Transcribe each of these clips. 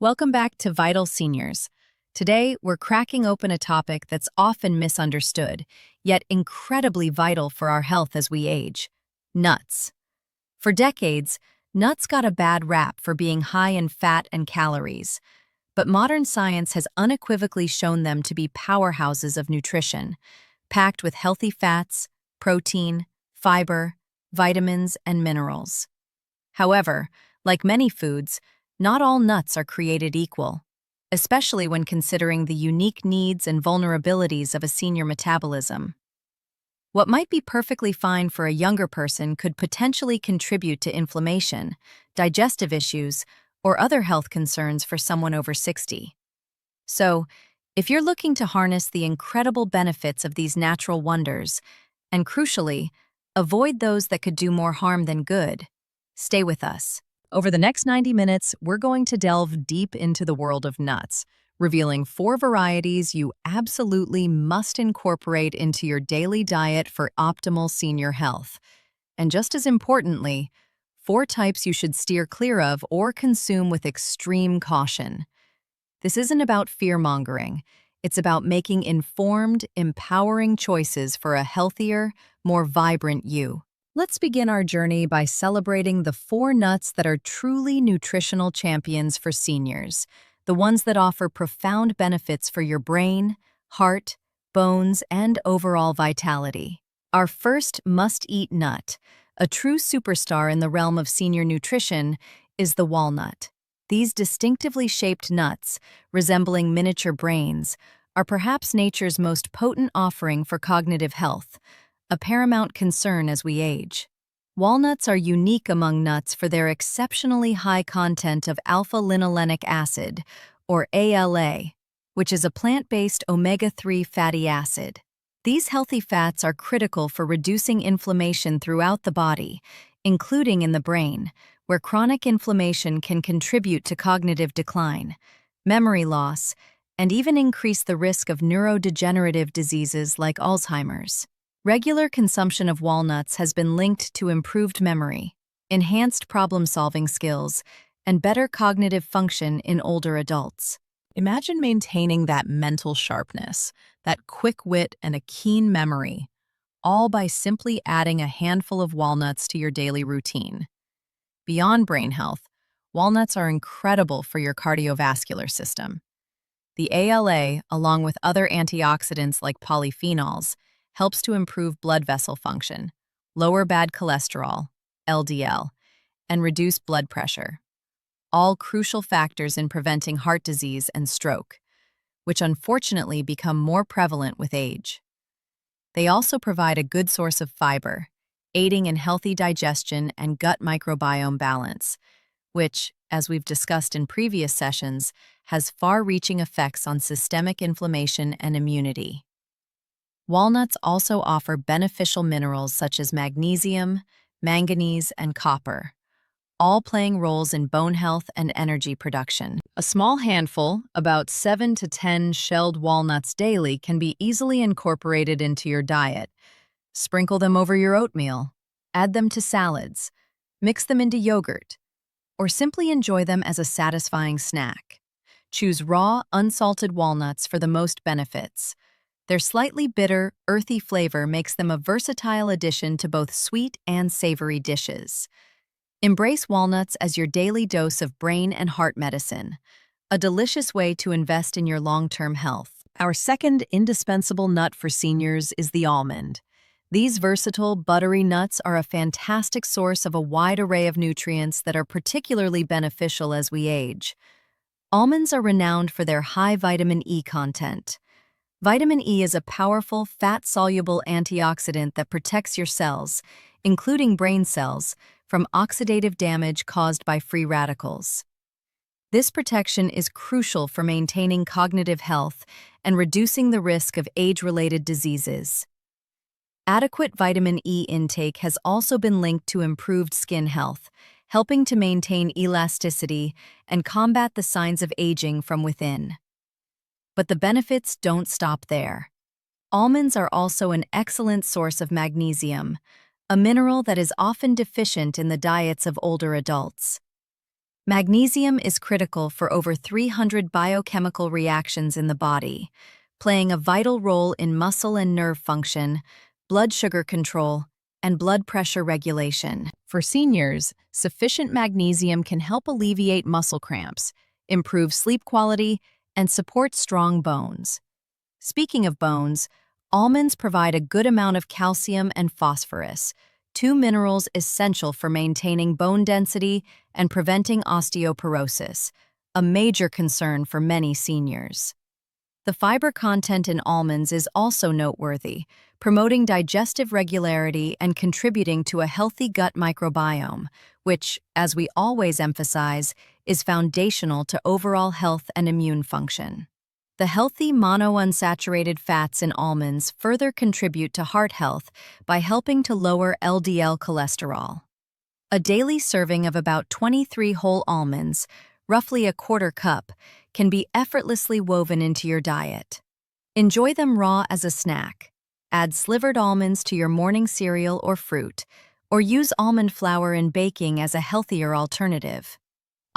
Welcome back to Vital Seniors. Today, we're cracking open a topic that's often misunderstood, yet incredibly vital for our health as we age: nuts. For decades, nuts got a bad rap for being high in fat and calories, but modern science has unequivocally shown them to be powerhouses of nutrition, packed with healthy fats, protein, fiber, vitamins, and minerals. However, like many foods, not all nuts are created equal, especially when considering the unique needs and vulnerabilities of a senior metabolism. What might be perfectly fine for a younger person could potentially contribute to inflammation, digestive issues, or other health concerns for someone over 60. So, if you're looking to harness the incredible benefits of these natural wonders, and crucially, avoid those that could do more harm than good, stay with us. Over the next 90 minutes, we're going to delve deep into the world of nuts, revealing 4 varieties you absolutely must incorporate into your daily diet for optimal senior health. And just as importantly, 4 types you should steer clear of or consume with extreme caution. This isn't about fear-mongering. It's about making informed, empowering choices for a healthier, more vibrant you. Let's begin our journey by celebrating the 4 nuts that are truly nutritional champions for seniors, the ones that offer profound benefits for your brain, heart, bones, and overall vitality. Our first must-eat nut, a true superstar in the realm of senior nutrition, is the walnut. These distinctively shaped nuts, resembling miniature brains, are perhaps nature's most potent offering for cognitive health, a paramount concern as we age. Walnuts are unique among nuts for their exceptionally high content of alpha-linolenic acid, or ALA, which is a plant-based omega-3 fatty acid. These healthy fats are critical for reducing inflammation throughout the body, including in the brain, where chronic inflammation can contribute to cognitive decline, memory loss, and even increase the risk of neurodegenerative diseases like Alzheimer's. Regular consumption of walnuts has been linked to improved memory, enhanced problem-solving skills, and better cognitive function in older adults. Imagine maintaining that mental sharpness, that quick wit, and a keen memory, all by simply adding a handful of walnuts to your daily routine. Beyond brain health, walnuts are incredible for your cardiovascular system. The ALA, along with other antioxidants like polyphenols, helps to improve blood vessel function, lower bad cholesterol, LDL, and reduce blood pressure, all crucial factors in preventing heart disease and stroke, which unfortunately become more prevalent with age. They also provide a good source of fiber, aiding in healthy digestion and gut microbiome balance, which, as we've discussed in previous sessions, has far-reaching effects on systemic inflammation and immunity. Walnuts also offer beneficial minerals such as magnesium, manganese, and copper, all playing roles in bone health and energy production. A small handful, about 7 to 10 shelled walnuts daily, can be easily incorporated into your diet. Sprinkle them over your oatmeal, add them to salads, mix them into yogurt, or simply enjoy them as a satisfying snack. Choose raw, unsalted walnuts for the most benefits. Their slightly bitter, earthy flavor makes them a versatile addition to both sweet and savory dishes. Embrace walnuts as your daily dose of brain and heart medicine, a delicious way to invest in your long-term health. Our second indispensable nut for seniors is the almond. These versatile, buttery nuts are a fantastic source of a wide array of nutrients that are particularly beneficial as we age. Almonds are renowned for their high vitamin E content. Vitamin E is a powerful, fat-soluble antioxidant that protects your cells, including brain cells, from oxidative damage caused by free radicals. This protection is crucial for maintaining cognitive health and reducing the risk of age-related diseases. Adequate vitamin E intake has also been linked to improved skin health, helping to maintain elasticity and combat the signs of aging from within. But the benefits don't stop there. Almonds are also an excellent source of magnesium, a mineral that is often deficient in the diets of older adults. Magnesium is critical for over 300 biochemical reactions in the body, playing a vital role in muscle and nerve function, blood sugar control, and blood pressure regulation. For seniors, sufficient magnesium can help alleviate muscle cramps, improve sleep quality, and support strong bones. Speaking of bones, almonds provide a good amount of calcium and phosphorus, two minerals essential for maintaining bone density and preventing osteoporosis, a major concern for many seniors. The fiber content in almonds is also noteworthy, promoting digestive regularity and contributing to a healthy gut microbiome, which, as we always emphasize, is foundational to overall health and immune function. The healthy monounsaturated fats in almonds further contribute to heart health by helping to lower LDL cholesterol. A daily serving of about 23 whole almonds, roughly a quarter cup, can be effortlessly woven into your diet. Enjoy them raw as a snack. Add slivered almonds to your morning cereal or fruit, or use almond flour in baking as a healthier alternative.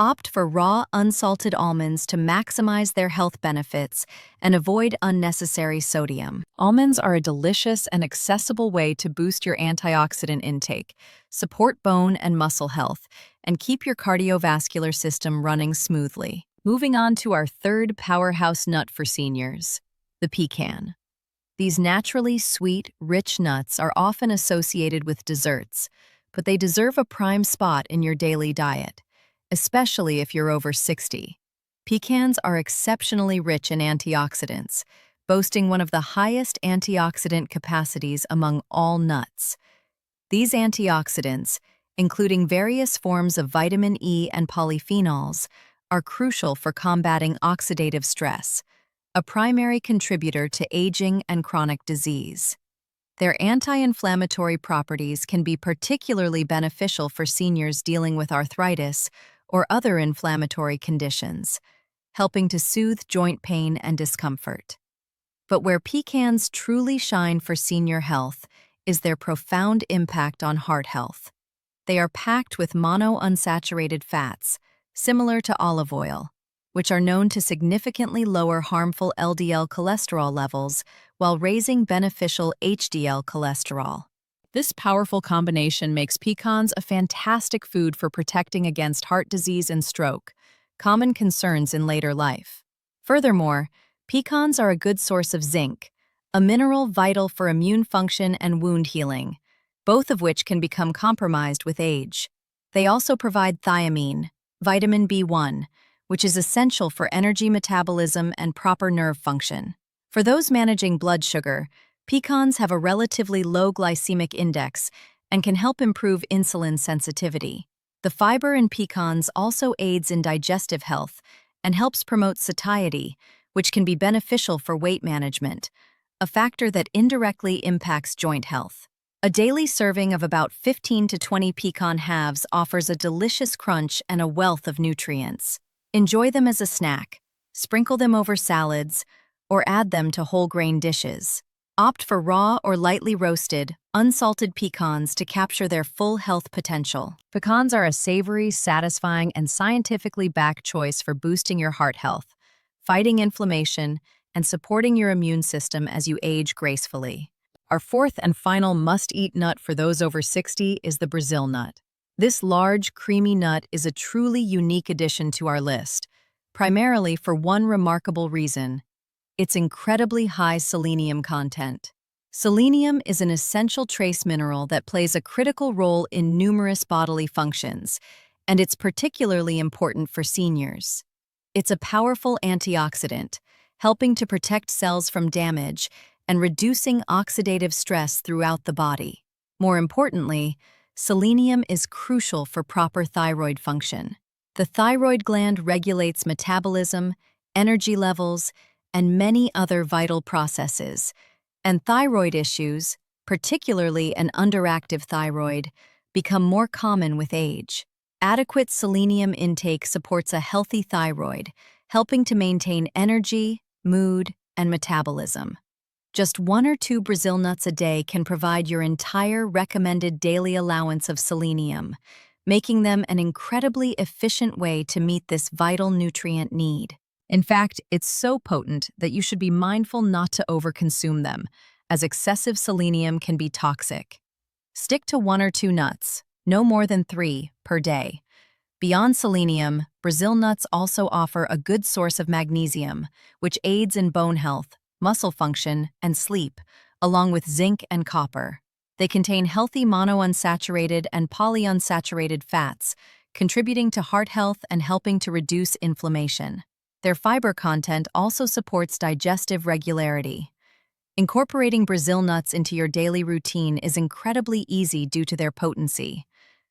Opt for raw, unsalted almonds to maximize their health benefits and avoid unnecessary sodium. Almonds are a delicious and accessible way to boost your antioxidant intake, support bone and muscle health, and keep your cardiovascular system running smoothly. Moving on to our third powerhouse nut for seniors, the pecan. These naturally sweet, rich nuts are often associated with desserts, but they deserve a prime spot in your daily diet, especially if you're over 60. Pecans are exceptionally rich in antioxidants, boasting one of the highest antioxidant capacities among all nuts. These antioxidants, including various forms of vitamin E and polyphenols, are crucial for combating oxidative stress, a primary contributor to aging and chronic disease. Their anti-inflammatory properties can be particularly beneficial for seniors dealing with arthritis or other inflammatory conditions, helping to soothe joint pain and discomfort. But where pecans truly shine for senior health is their profound impact on heart health. They are packed with monounsaturated fats, similar to olive oil, which are known to significantly lower harmful LDL cholesterol levels while raising beneficial HDL cholesterol. This powerful combination makes pecans a fantastic food for protecting against heart disease and stroke, common concerns in later life. Furthermore, pecans are a good source of zinc, a mineral vital for immune function and wound healing, both of which can become compromised with age. They also provide thiamine, vitamin B1, which is essential for energy metabolism and proper nerve function. For those managing blood sugar, pecans have a relatively low glycemic index and can help improve insulin sensitivity. The fiber in pecans also aids in digestive health and helps promote satiety, which can be beneficial for weight management, a factor that indirectly impacts joint health. A daily serving of about 15 to 20 pecan halves offers a delicious crunch and a wealth of nutrients. Enjoy them as a snack, sprinkle them over salads, or add them to whole grain dishes. Opt for raw or lightly roasted, unsalted pecans to capture their full health potential. Pecans are a savory, satisfying, and scientifically backed choice for boosting your heart health, fighting inflammation, and supporting your immune system as you age gracefully. Our fourth and final must-eat nut for those over 60 is the Brazil nut. This large, creamy nut is a truly unique addition to our list, primarily for one remarkable reason: its incredibly high selenium content. Selenium is an essential trace mineral that plays a critical role in numerous bodily functions, and it's particularly important for seniors. It's a powerful antioxidant, helping to protect cells from damage and reducing oxidative stress throughout the body. More importantly, selenium is crucial for proper thyroid function. The thyroid gland regulates metabolism, energy levels, and many other vital processes, and thyroid issues, particularly an underactive thyroid, become more common with age. Adequate selenium intake supports a healthy thyroid, helping to maintain energy, mood, and metabolism. Just 1 or 2 Brazil nuts a day can provide your entire recommended daily allowance of selenium, making them an incredibly efficient way to meet this vital nutrient need. In fact, it's so potent that you should be mindful not to overconsume them, as excessive selenium can be toxic. Stick to 1 or 2 nuts, no more than 3 per day. Beyond selenium, Brazil nuts also offer a good source of magnesium, which aids in bone health, muscle function, and sleep, along with zinc and copper. They contain healthy monounsaturated and polyunsaturated fats, contributing to heart health and helping to reduce inflammation. Their fiber content also supports digestive regularity. Incorporating Brazil nuts into your daily routine is incredibly easy due to their potency.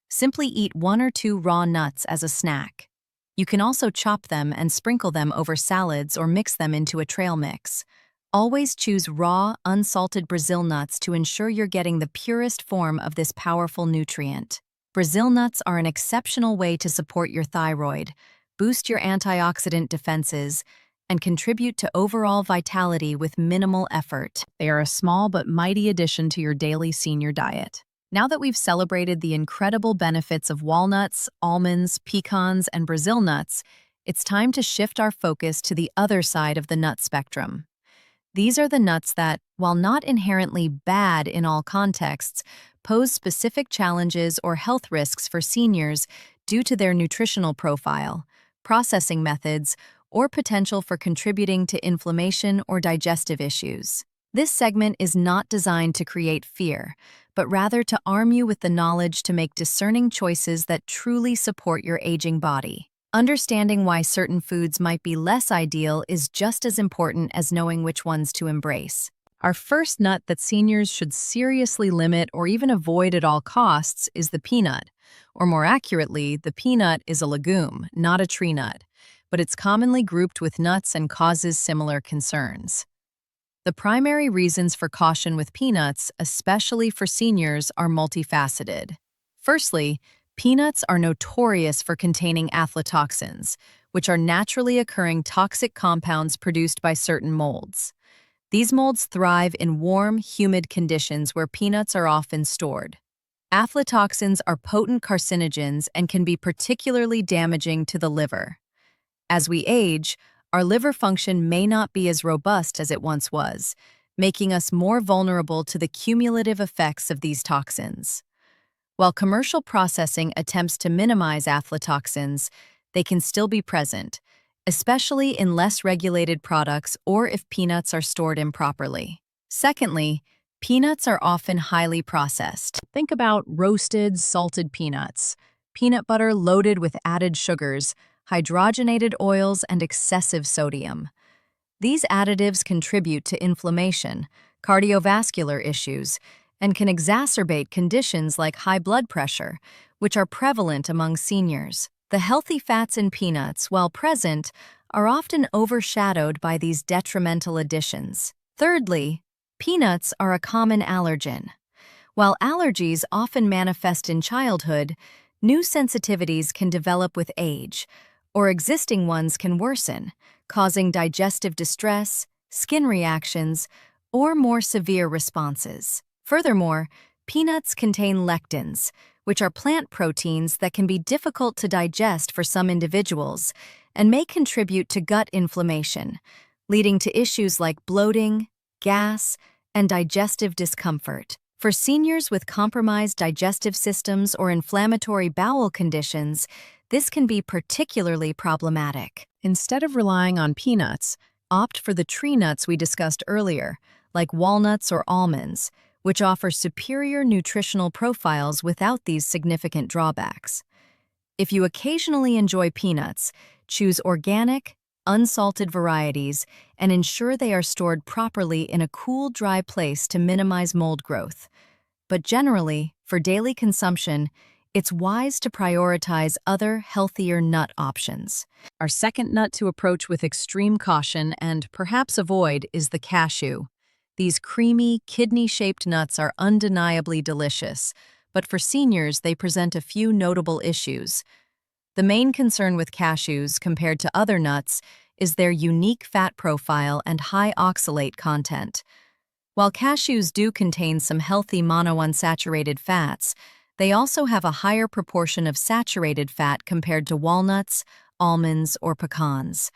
Simply eat 1 or 2 raw nuts as a snack. You can also chop them and sprinkle them over salads or mix them into a trail mix. Always choose raw, unsalted Brazil nuts to ensure you're getting the purest form of this powerful nutrient. Brazil nuts are an exceptional way to support your thyroid, boost your antioxidant defenses, and contribute to overall vitality with minimal effort. They are a small but mighty addition to your daily senior diet. Now that we've celebrated the incredible benefits of walnuts, almonds, pecans, and Brazil nuts, it's time to shift our focus to the other side of the nut spectrum. These are the nuts that, while not inherently bad in all contexts, pose specific challenges or health risks for seniors due to their nutritional profile, processing methods, or potential for contributing to inflammation or digestive issues. This segment is not designed to create fear, but rather to arm you with the knowledge to make discerning choices that truly support your aging body. Understanding why certain foods might be less ideal is just as important as knowing which ones to embrace. Our first nut that seniors should seriously limit or even avoid at all costs is the peanut. Or more accurately, the peanut is a legume, not a tree nut, but it's commonly grouped with nuts and causes similar concerns. The primary reasons for caution with peanuts, especially for seniors, are multifaceted. Firstly, peanuts are notorious for containing aflatoxins, which are naturally occurring toxic compounds produced by certain molds. These molds thrive in warm, humid conditions where peanuts are often stored. Aflatoxins are potent carcinogens and can be particularly damaging to the liver. As we age, our liver function may not be as robust as it once was, making us more vulnerable to the cumulative effects of these toxins. While commercial processing attempts to minimize aflatoxins, they can still be present, especially in less regulated products or if peanuts are stored improperly. Secondly, peanuts are often highly processed. Think about roasted, salted peanuts, peanut butter loaded with added sugars, hydrogenated oils, and excessive sodium. These additives contribute to inflammation, cardiovascular issues, and can exacerbate conditions like high blood pressure, which are prevalent among seniors. The healthy fats in peanuts, while present, are often overshadowed by these detrimental additions. Thirdly, peanuts are a common allergen. While allergies often manifest in childhood, new sensitivities can develop with age, or existing ones can worsen, causing digestive distress, skin reactions, or more severe responses. Furthermore, peanuts contain lectins, which are plant proteins that can be difficult to digest for some individuals and may contribute to gut inflammation, leading to issues like bloating, gas, and digestive discomfort. For seniors with compromised digestive systems or inflammatory bowel conditions, this can be particularly problematic. Instead of relying on peanuts, opt for the tree nuts we discussed earlier, like walnuts or almonds, which offer superior nutritional profiles without these significant drawbacks. If you occasionally enjoy peanuts, choose organic, unsalted varieties and ensure they are stored properly in a cool, dry place to minimize mold growth. But generally, for daily consumption, it's wise to prioritize other, healthier nut options. Our second nut to approach with extreme caution and perhaps avoid is the cashew. These creamy, kidney-shaped nuts are undeniably delicious, but for seniors, they present a few notable issues. The main concern with cashews, compared to other nuts, is their unique fat profile and high oxalate content. While cashews do contain some healthy monounsaturated fats, They also have a higher proportion of saturated fat compared to walnuts, almonds, or pecans.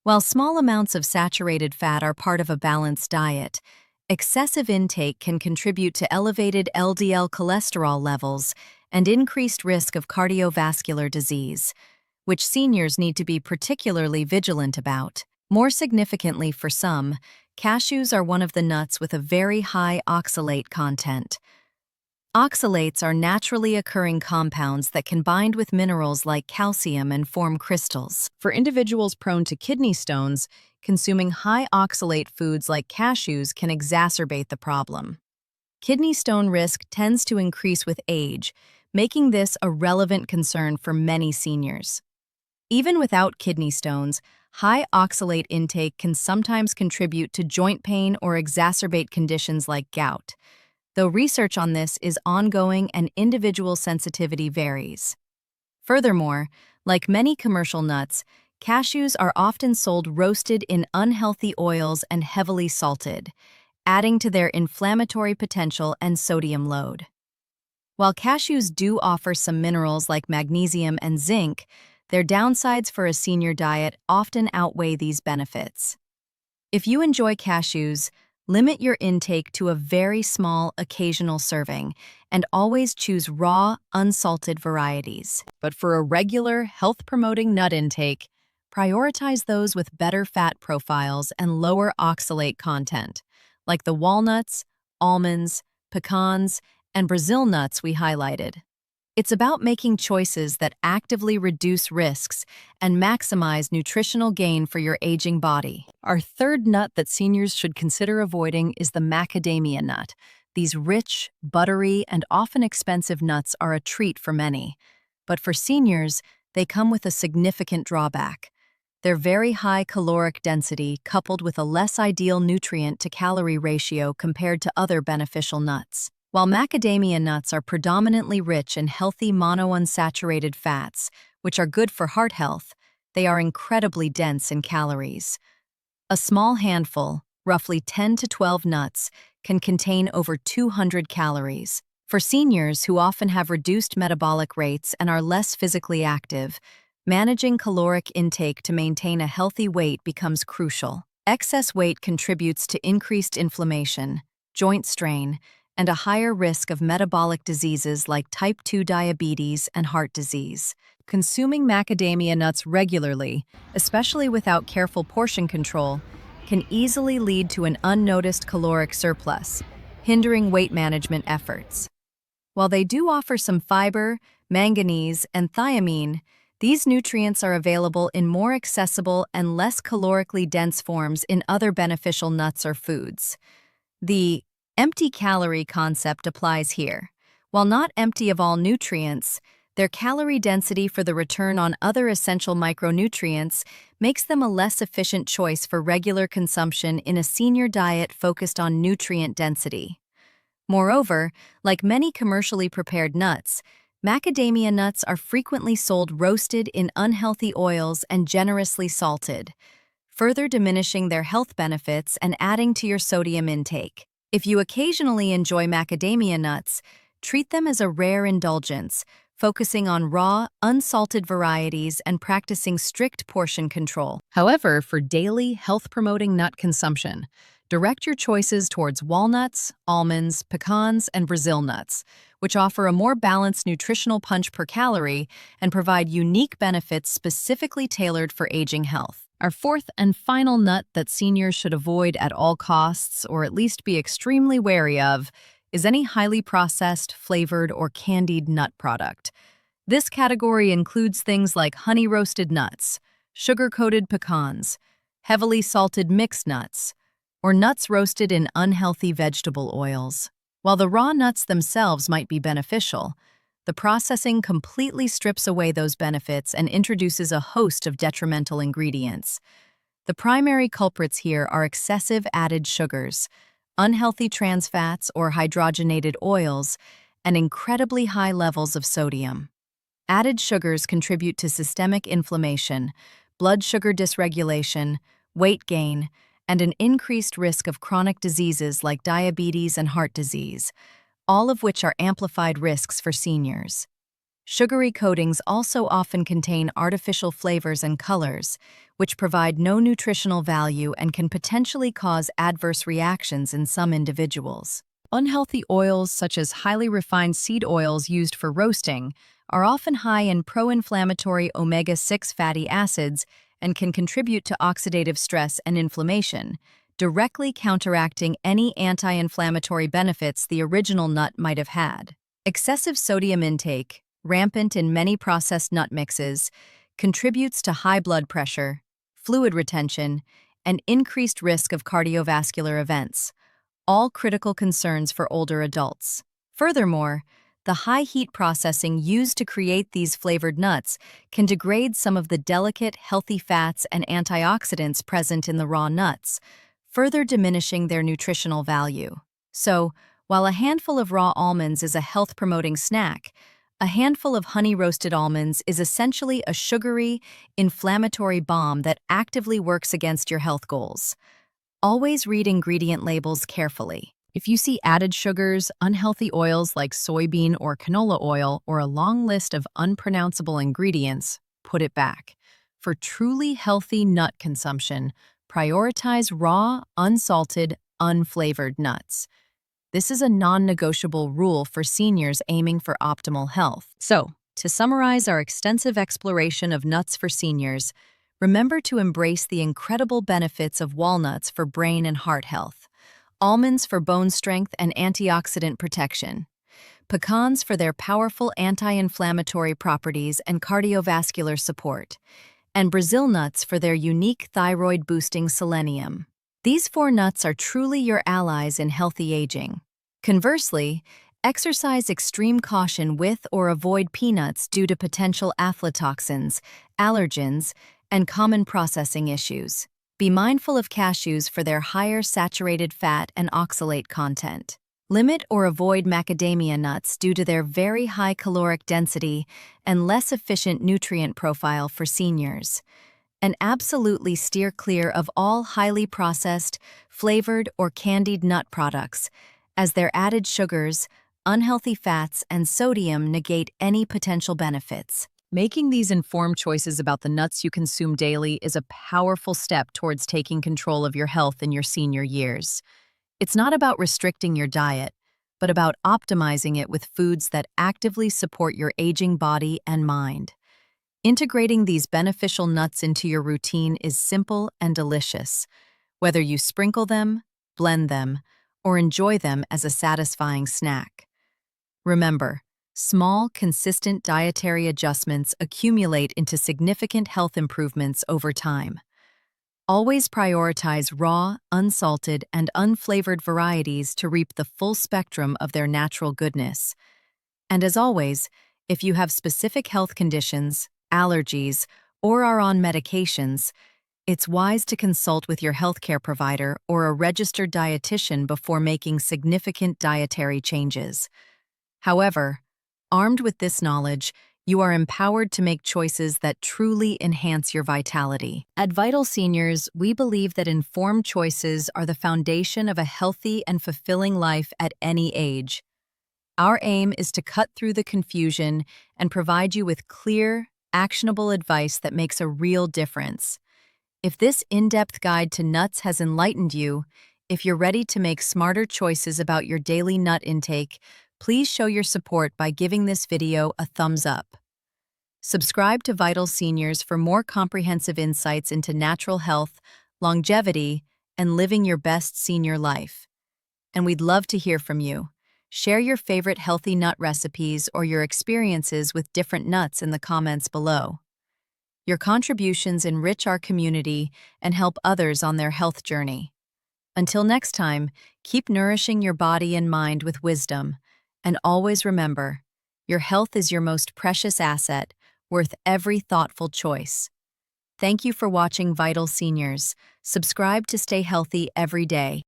While small amounts of saturated fat are part of a balanced diet, excessive intake can contribute to elevated LDL cholesterol levels and increased risk of cardiovascular disease, which seniors need to be particularly vigilant about. More significantly for some, cashews are one of the nuts with a very high oxalate content. Oxalates are naturally occurring compounds that can bind with minerals like calcium and form crystals. For individuals prone to kidney stones, consuming high oxalate foods like cashews can exacerbate the problem. Kidney stone risk tends to increase with age, making this a relevant concern for many seniors. Even without kidney stones, high oxalate intake can sometimes contribute to joint pain or exacerbate conditions like gout, though research on this is ongoing and individual sensitivity varies. Furthermore, like many commercial nuts, cashews are often sold roasted in unhealthy oils and heavily salted, adding to their inflammatory potential and sodium load. While cashews do offer some minerals like magnesium and zinc, their downsides for a senior diet often outweigh these benefits. If you enjoy cashews, limit your intake to a very small, occasional serving, and always choose raw, unsalted varieties. But for a regular, health-promoting nut intake, prioritize those with better fat profiles and lower oxalate content, like the walnuts, almonds, pecans, and Brazil nuts we highlighted. It's about making choices that actively reduce risks and maximize nutritional gain for your aging body. Our third nut that seniors should consider avoiding is the macadamia nut. These rich, buttery, and often expensive nuts are a treat for many. But for seniors, they come with a significant drawback. Their very high caloric density coupled with a less ideal nutrient-to-calorie ratio compared to other beneficial nuts. While macadamia nuts are predominantly rich in healthy monounsaturated fats, which are good for heart health, they are incredibly dense in calories. A small handful, roughly 10 to 12 nuts, can contain over 200 calories. For seniors who often have reduced metabolic rates and are less physically active, managing caloric intake to maintain a healthy weight becomes crucial. Excess weight contributes to increased inflammation, joint strain, and a higher risk of metabolic diseases like type 2 diabetes and heart disease. Consuming macadamia nuts regularly, especially without careful portion control, can easily lead to an unnoticed caloric surplus, hindering weight management efforts. While they do offer some fiber, manganese, and thiamine, these nutrients are available in more accessible and less calorically dense forms in other beneficial nuts or foods. The empty calorie concept applies here. While not empty of all nutrients, their calorie density for the return on other essential micronutrients makes them a less efficient choice for regular consumption in a senior diet focused on nutrient density. Moreover, like many commercially prepared nuts, macadamia nuts are frequently sold roasted in unhealthy oils and generously salted, further diminishing their health benefits and adding to your sodium intake. If you occasionally enjoy macadamia nuts, treat them as a rare indulgence, focusing on raw, unsalted varieties and practicing strict portion control. However, for daily, health-promoting nut consumption, direct your choices towards walnuts, almonds, pecans, and Brazil nuts, which offer a more balanced nutritional punch per calorie and provide unique benefits specifically tailored for aging health. Our fourth and final nut that seniors should avoid at all costs, or at least be extremely wary of, is any highly processed, flavored, or candied nut product. This category includes things like honey-roasted nuts, sugar-coated pecans, heavily salted mixed nuts, or nuts roasted in unhealthy vegetable oils. While the raw nuts themselves might be beneficial, the processing completely strips away those benefits and introduces a host of detrimental ingredients. The primary culprits here are excessive added sugars, unhealthy trans fats or hydrogenated oils, and incredibly high levels of sodium. Added sugars contribute to systemic inflammation, blood sugar dysregulation, weight gain, and an increased risk of chronic diseases like diabetes and heart disease, all of which are amplified risks for seniors. Sugary coatings also often contain artificial flavors and colors, which provide no nutritional value and can potentially cause adverse reactions in some individuals. Unhealthy oils, such as highly refined seed oils used for roasting, are often high in pro-inflammatory omega-6 fatty acids and can contribute to oxidative stress and inflammation, directly counteracting any anti-inflammatory benefits the original nut might have had. Excessive sodium intake, rampant in many processed nut mixes, contributes to high blood pressure, fluid retention, and increased risk of cardiovascular events, all critical concerns for older adults. Furthermore, the high heat processing used to create these flavored nuts can degrade some of the delicate, healthy fats and antioxidants present in the raw nuts, further diminishing their nutritional value. So, while a handful of raw almonds is a health-promoting snack, a handful of honey-roasted almonds is essentially a sugary, inflammatory bomb that actively works against your health goals. Always read ingredient labels carefully. If you see added sugars, unhealthy oils like soybean or canola oil, or a long list of unpronounceable ingredients, put it back. For truly healthy nut consumption, prioritize raw, unsalted, unflavored nuts. This is a non-negotiable rule for seniors aiming for optimal health. So, to summarize our extensive exploration of nuts for seniors, remember to embrace the incredible benefits of walnuts for brain and heart health, almonds for bone strength and antioxidant protection, pecans for their powerful anti-inflammatory properties and cardiovascular support, and Brazil nuts for their unique thyroid-boosting selenium. These 4 nuts are truly your allies in healthy aging. Conversely, exercise extreme caution with or avoid peanuts due to potential aflatoxins, allergens, and common processing issues. Be mindful of cashews for their higher saturated fat and oxalate content. Limit or avoid macadamia nuts due to their very high caloric density and less efficient nutrient profile for seniors. And absolutely steer clear of all highly processed, flavored, or candied nut products, as their added sugars, unhealthy fats, and sodium negate any potential benefits. Making these informed choices about the nuts you consume daily is a powerful step towards taking control of your health in your senior years. It's not about restricting your diet, but about optimizing it with foods that actively support your aging body and mind. Integrating these beneficial nuts into your routine is simple and delicious, whether you sprinkle them, blend them, or enjoy them as a satisfying snack. Remember, small, consistent dietary adjustments accumulate into significant health improvements over time. Always prioritize raw, unsalted, and unflavored varieties to reap the full spectrum of their natural goodness. And as always, if you have specific health conditions, allergies, or are on medications, it's wise to consult with your healthcare provider or a registered dietitian before making significant dietary changes. However, armed with this knowledge, you are empowered to make choices that truly enhance your vitality. At Vital Seniors, we believe that informed choices are the foundation of a healthy and fulfilling life at any age. Our aim is to cut through the confusion and provide you with clear, actionable advice that makes a real difference. If this in-depth guide to nuts has enlightened you, if you're ready to make smarter choices about your daily nut intake, please show your support by giving this video a thumbs up. Subscribe to Vital Seniors for more comprehensive insights into natural health, longevity, and living your best senior life. And we'd love to hear from you. Share your favorite healthy nut recipes or your experiences with different nuts in the comments below. Your contributions enrich our community and help others on their health journey. Until next time, keep nourishing your body and mind with wisdom, and always remember, your health is your most precious asset, worth every thoughtful choice. Thank you for watching Vital Seniors. Subscribe to stay healthy every day.